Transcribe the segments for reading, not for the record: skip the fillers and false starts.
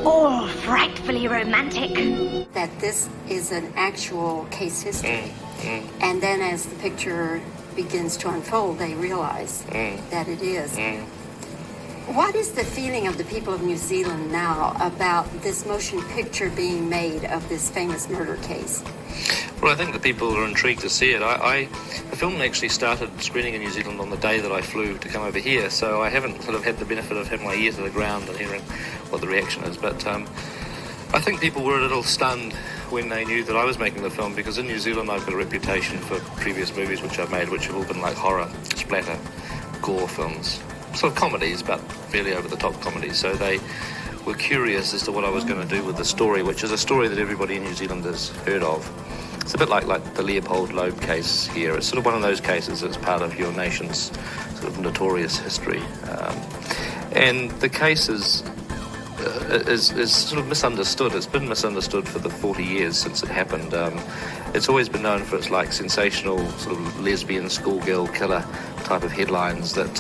all frightfully romantic. That this is an actual case history. And then as the picture begins to unfold, they realize that it is. What is the feeling of the people of New Zealand now about this motion picture being made of this famous murder case? Well, I think the people are intrigued to see it. The film actually started screening in New Zealand on the day that I flew to come over here, so I haven't sort of had the benefit of having my ear to the ground and hearing what the reaction is. But I think people were a little stunned when they knew that I was making the film, because in New Zealand I've got a reputation for previous movies which I've made, which have all been like horror, splatter, gore films, sort of comedies, but fairly over-the-top comedies. So they were curious as to what I was going to do with the story, which is a story that everybody in New Zealand has heard of. It's a bit like the Leopold Loeb case here. It's sort of one of those cases that's part of your nation's sort of notorious history. And the case is sort of misunderstood. It's been misunderstood for the 40 years since it happened. It's always been known for its like sensational sort of lesbian schoolgirl killer type of headlines that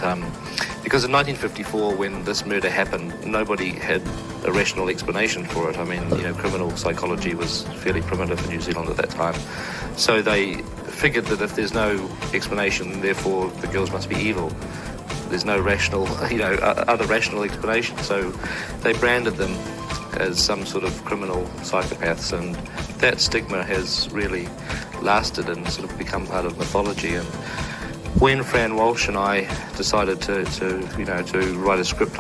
because in 1954 when this murder happened, nobody had a rational explanation for it. I mean, criminal psychology was fairly primitive in New Zealand at that time. So they figured that if there's no explanation, therefore the girls must be evil. There's no rational, other rational explanation. So they branded them as some sort of criminal psychopaths, and that stigma has really lasted and sort of become part of mythology. And when Fran Walsh and I decided to write a script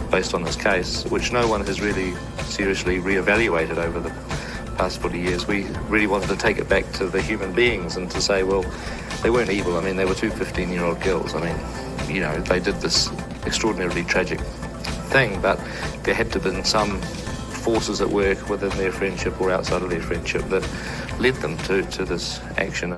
based on this case, which no one has really seriously re-evaluated over the past 40 years, we really wanted to take it back to the human beings and to say, well, they weren't evil. I mean, they were two 15-year-old girls. I mean, they did this extraordinarily tragic thing, but there had to have been some forces at work within their friendship or outside of their friendship that led them to this action.